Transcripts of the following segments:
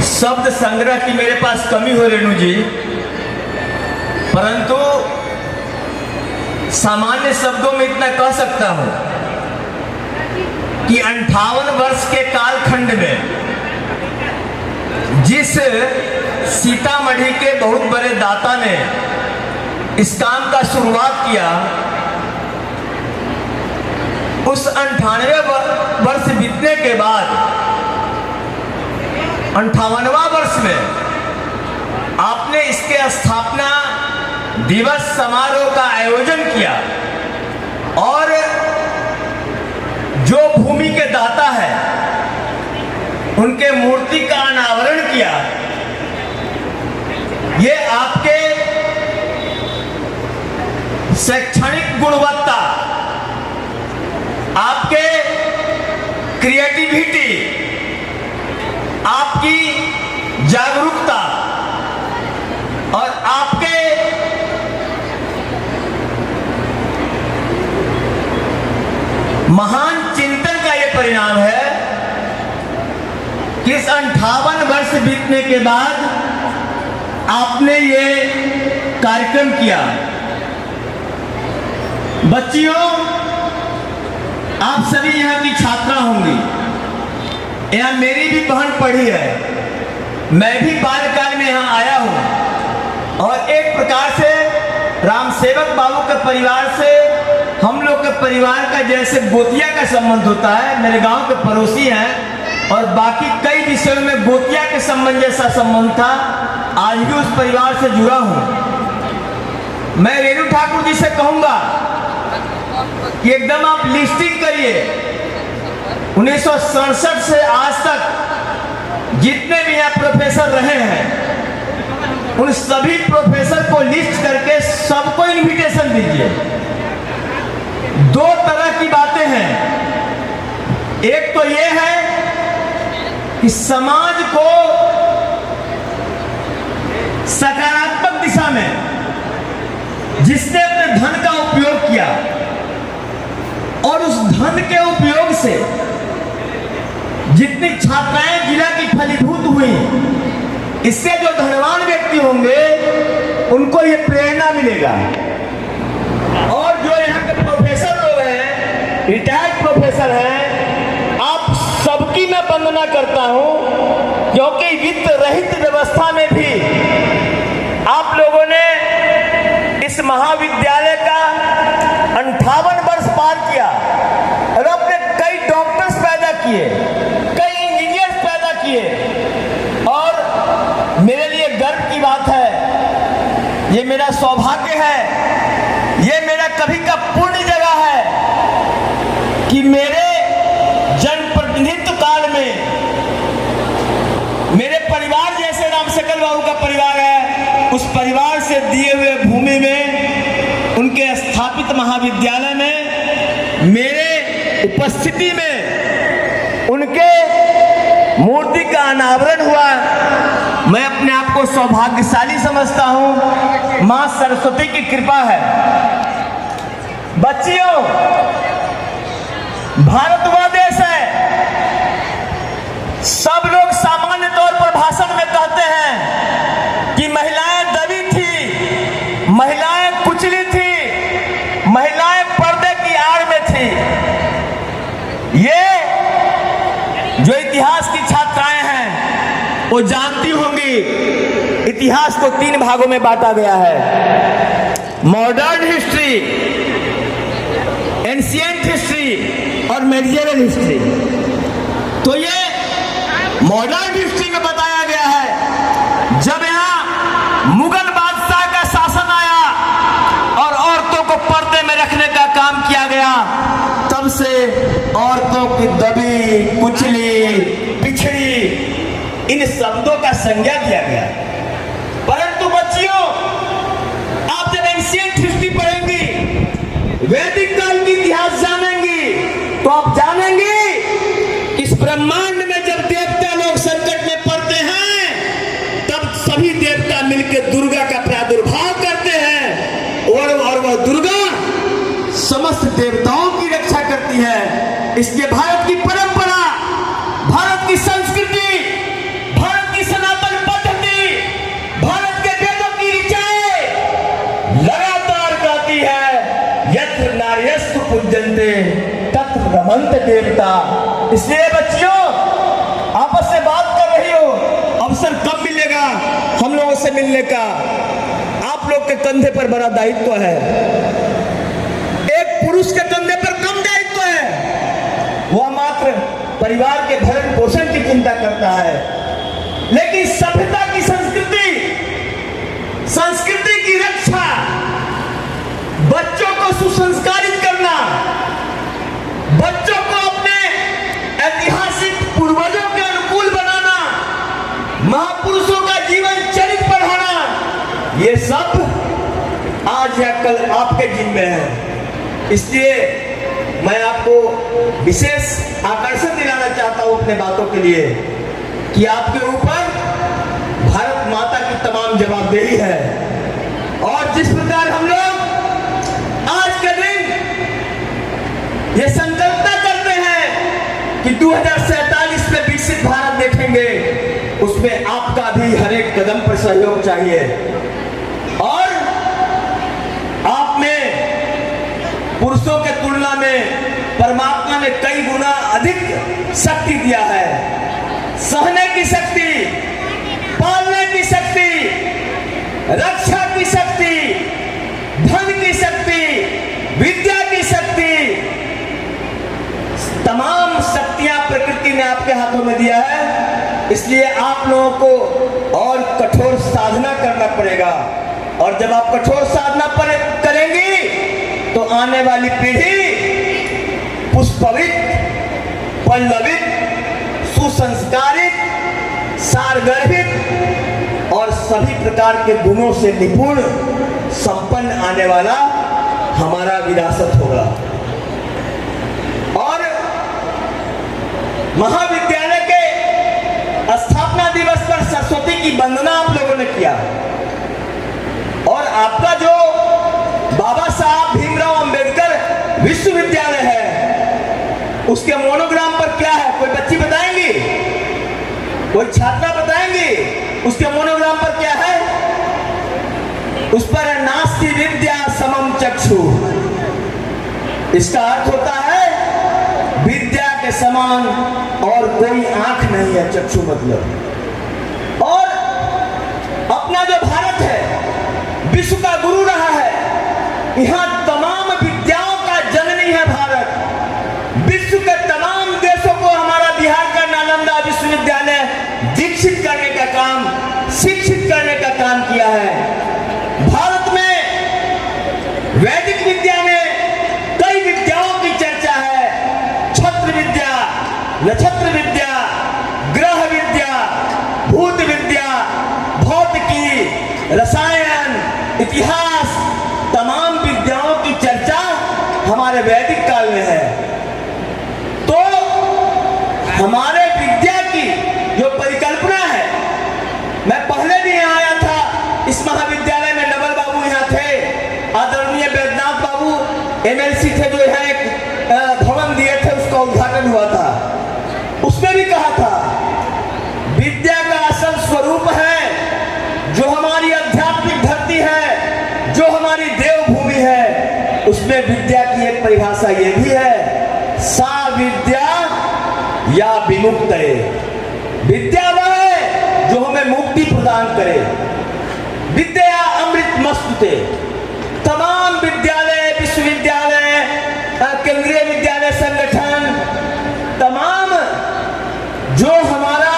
शब्द संग्रह की मेरे पास कमी हो रेणु जी, परंतु सामान्य शब्दों में इतना कह सकता हूं कि 58 वर्ष के कालखंड में जिस सीतामढ़ी के बहुत बड़े दाता ने इस काम का शुरुआत किया, उस 98 वर्ष बीतने के बाद 58वां वर्ष में आपने इसके स्थापना दिवस समारोह का आयोजन किया और जो भूमि के दाता है उनके मूर्ति का अनावरण किया। ये आपके शैक्षणिक गुणवत्ता, आपके क्रिएटिविटी, आपकी जागरूकता और आपके महान चिंतन का यह परिणाम है कि इस 58 वर्ष बीतने के बाद आपने ये कार्यक्रम किया। बच्चियों, आप सभी यहाँ की छात्रा होंगी, यहाँ मेरी भी बहन पढ़ी है, मैं भी बाल्यकाल में यहाँ आया हूँ और एक प्रकार से राम सेवक बाबू के परिवार से हम लोग के परिवार का जैसे गोतिया का संबंध होता है, मेरे गांव के पड़ोसी हैं और बाकी कई विषयों में गोतिया के संबंध जैसा संबंध था, आज भी उस परिवार से जुड़ा हूँ। मैं रेणु ठाकुर जी से कहूँगा कि एकदम आप लिस्टिंग करिए, 1967 से आज तक जितने भी यहाँ प्रोफेसर रहे हैं उन सभी प्रोफेसर को लिस्ट करके सबको इनविटेशन दीजिए। दो तरह की बातें हैं, एक तो ये है कि समाज को सकारात्मक दिशा में जिसने अपने धन का उपयोग किया और उस धन के उपयोग से जितनी छात्राएं जिला की फलीभूत हुई, इससे जो धनवान व्यक्ति होंगे उनको ये प्रेरणा मिलेगा। और जो यहाँ के प्रोफेसर लोग हैं, रिटायर्ड प्रोफेसर हैं, आप सबकी मैं वंदना करता हूँ, क्योंकि वित्त रहित व्यवस्था में भी आप लोगों ने इस महाविद्यालय का 58 वर्ष पार किया और अपने कई डॉक्टर्स पैदा किए, कई इंजीनियर्स पैदा किए और मेरे लिए गर्व की बात है, ये मेरा सौभाग्य है, ये मेरा कभी का पुण्य जगह है कि मेरे जनप्रतिनिधित्व काल में मेरे परिवार जैसे राम सकल बाबू का परिवार है, उस परिवार से दिए हुए भूमि में उनके स्थापित महाविद्यालय में मेरे उपस्थिति में उनके मूर्ति का अनावरण हुआ। मैं अपने आप को सौभाग्यशाली समझता हूं, मां सरस्वती की कृपा है। बच्चियों, भारत वह देश है, सब लोग सामान्य तौर पर भाषण में कहते हैं कि महिलाएं दबी थी, महिलाएं कुचली थी, महिलाएं पर्दे की आड़ में थी। ये जो इतिहास की छात्राएं हैं वो जानती होंगी, इतिहास को 3 भागों में बांटा गया है, मॉडर्न हिस्ट्री, एंशिएंट हिस्ट्री और मेडिएवल हिस्ट्री। तो ये मॉडर्न हिस्ट्री में बताया गया है, जब यहाँ मुगल बादशाह का शासन आया और औरतों को पर्दे में रखने का काम किया गया, तब से औरतों की दबी, कुचली, पिछड़ी इन शब्दों का संज्ञा दिया गया। परंतु बच्चियों, आप जब एंशिएंट हिस्ट्री पढ़ेंगी, वैदिक काल की इतिहास जानेंगी, तो आप जानेंगे इस ब्रह्मांड में जब देवता लोग संकट में पड़ते हैं, तब सभी देवता मिलकर दुर्गा का प्रादुर्भाव करते हैं और वह दुर्गा समस्त देवताओं की रक्षा करती है। इसके भारत की परंपरा, भारत की संस्कृति, भारत की रमंत देवता। इसलिए बच्चियों, आपस में बात कर रही हो, अवसर कब मिलेगा हम लोगों से मिलने का? आप लोग के कंधे पर बड़ा दायित्व है। एक पुरुष के कंधे पर कम दायित्व है, वह मात्र परिवार के भरण पोषण की चिंता करता है। लेकिन सभ्यता की संस्कृति की रक्षा, बच्चों को सुसंस्कारित करना, बच्चों को अपने ऐतिहासिक पूर्वजों के अनुकूल बनाना, महापुरुषों का जीवन चरित्र पढ़ाना, ये सब आज या कल आपके जिम्मे है। इसलिए मैं आपको विशेष आकर्षण दिलाना चाहता हूं अपने बातों के लिए कि आपके ऊपर भारत माता की तमाम जवाबदेही है। और जिस प्रकार हम लोग आज के दिन ये संकल्प करते हैं कि 2047 में विकसित भारत देखेंगे, उसमें आपका भी हर एक कदम पर सहयोग चाहिए। और आप में पुरुषों के तुलना में परमात्मा ने कई गुना अधिक शक्ति दिया है। सहने की शक्ति, पालने की शक्ति, रक्षा की शक्ति, धन की शक्ति, विद्या की शक्ति, तमाम शक्तियां प्रकृति ने आपके हाथों में दिया है। इसलिए आप लोगों को और कठोर साधना करना पड़ेगा। और जब आप कठोर साधना करेंगी तो आने वाली पीढ़ी पुष्पवित, पल्लवित, सुसंस्कारित, सारगर्भित और सभी प्रकार के गुणों से निपुण, संपन्न आने वाला हमारा विरासत होगा। और महाविद्यालय के स्थापना दिवस पर सरस्वती की वंदना आप लोगों ने किया। और आपका जो बाबा साहब भीमराव अंबेडकर विश्वविद्यालय है, उसके मोनोग्राम पर क्या है? कोई बच्ची बताएंगी? कोई छात्रा बताएंगी उसके मोनोग्राम पर क्या है? उस पर है नास्ति विद्या समम चक्षु। इसका अर्थ होता है विद्या के समान और कोई आंख नहीं है, चक्षु मतलब। और अपना जो भारत है, विश्व का गुरु रहा है। यहां तमाम विद्याओं का जननी है भारत। विश्व के तमाम देशों को हमारा बिहार का नालंदा विश्वविद्यालय दीक्षित करने का काम, शिक्षित करने का काम किया है। भारत में वैदिक विद्या में कई विद्याओं की चर्चा है। छत्र विद्या, नक्षत्र विद्या, ग्रह विद्या, भूत विद्या, भौतिकी, रसायन, इतिहास, तमाम विद्याओं की चर्चा हमारे वैदिक काल में है। तो हमारे विद्या की जो परिकल्पना है, मैं पहले भी यहाँ आया था, इस महाविद्यालय में नवल बाबू यहाँ थे, आदरणीय बैद्यनाथ बाबू एमएलसी थे, जो यहाँ एक भवन दिए थे, उसका उद्घाटन हुआ था। उसमें भी कहा था विद्या का असल स्वरूप है, जो हमारी आध्यात्मिक धरती है, जो हमारी देवभूमि है, उसमें विद्या की एक परिभाषा ये भी है, सा विद्या या विमुक्त। विद्या वह है जो हमें मुक्ति प्रदान करे। विद्या अमृत मस्तुते। तमाम विद्यालय, विश्वविद्यालय, केंद्रीय विद्यालय संगठन, तमाम जो हमारा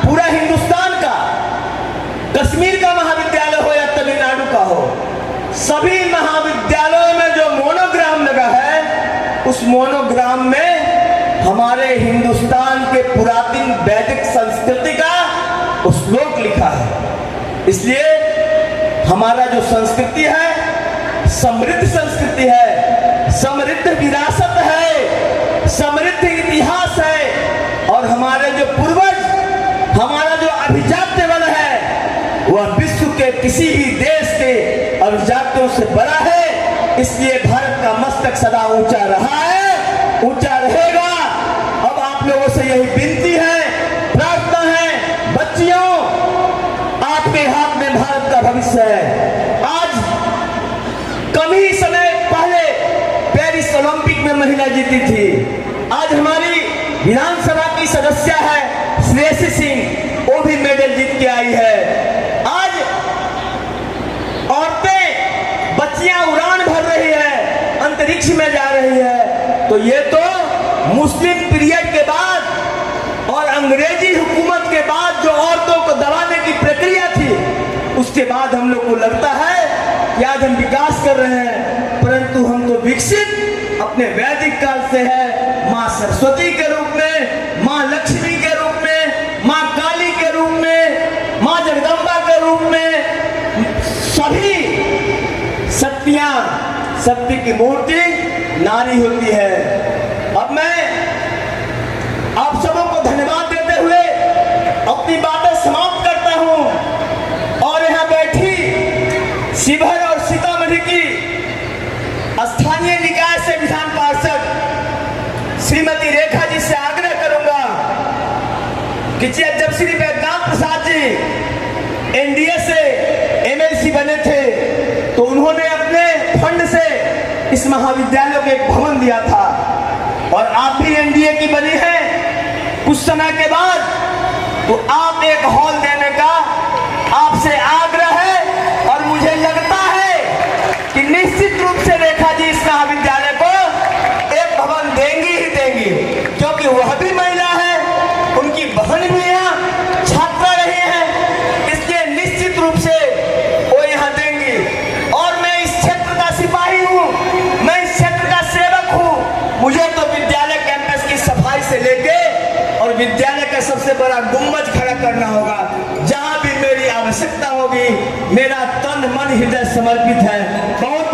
पूरा हिंदुस्तान का, कश्मीर का महाविद्यालय हो या तमिलनाडु का हो, सभी महाविद्यालयों में जो मोनोग्राम लगा है, उस मोनोग्राम में हमारे हिंदुस्तान के पुरातन वैदिक संस्कृति का श्लोक लिखा है। इसलिए हमारा जो संस्कृति है, समृद्ध संस्कृति है, समृद्ध विरासत है, समृद्ध इतिहास है। और हमारे जो पूर्वज, हमारा जो अभिजात्य बल है, वह विश्व के किसी भी देश के अभिजात्यों से बड़ा है। इसलिए भारत का मस्तक सदा ऊंचा रहा है, ऊंचा रहेगा। अब आप लोगों से यही विनती है, प्रार्थना है, बच्चियों, आपके हाथ में भारत का भविष्य है। आज कम ही समय पहले पेरिस ओलंपिक में महिला जीती थी। विधानसभा की सदस्य है श्रेयसी सिंह, वो भी मेडल जीत के आई है। आज औरतें, बच्चियां उड़ान भर रही है, अंतरिक्ष में जा रही है। तो ये तो मुस्लिम पीरियड के बाद और अंग्रेजी हुकूमत के बाद जो औरतों को दबाने की प्रक्रिया थी, उसके बाद हम लोग को लगता है कि आज हम विकास कर रहे हैं, परंतु हम तो विकसित अपने वैदिक काल से है। माँ सरस्वती के रूप में, माँ लक्ष्मी के रूप में, माँ काली के रूप में, माँ जगदम्बा के रूप में, सभी शक्तियां, शक्ति की मूर्ति नारी होती है। अब मैं आप सबों को धन्यवाद देते हुए अपनी बातें समाप्त करता हूं और यहां बैठी शिवहर और सीतामढ़ी की स्थानीय निकाय से विधान पार्षद श्रीमती रेखा जी से आग्रह करूंगा कि जब श्री वैद्यनाथ प्रसाद जी एनडीए से एमएलसी बने थे तो उन्होंने अपने फंड से इस महाविद्यालय को एक भवन दिया था, और आप भी एनडीए की बनी है कुछ समय के बाद, तो आप एक हॉल देने का आपसे आग्रह है। और मुझे लगता है कि निश्चित रूप से रेखा जी इस महाविद्यालय को एक भवन देंगी ही देंगी, क्योंकि वह भी महिला है, उनकी बहन भी यहाँ छात्रा रही है, इसलिए निश्चित रूप से वो यहाँ देंगी। और मैं इस क्षेत्र का सिपाही हूँ, मैं इस क्षेत्र का सेवक हूँ। मुझे तो विद्यालय कैंपस की सफाई से लेके और विद्यालय का सबसे बड़ा गुंबद खड़ा करना होगा। जहां भी मेरी आवश्यकता होगी, मेरा तन मन हृदय समर्पित है। बहुत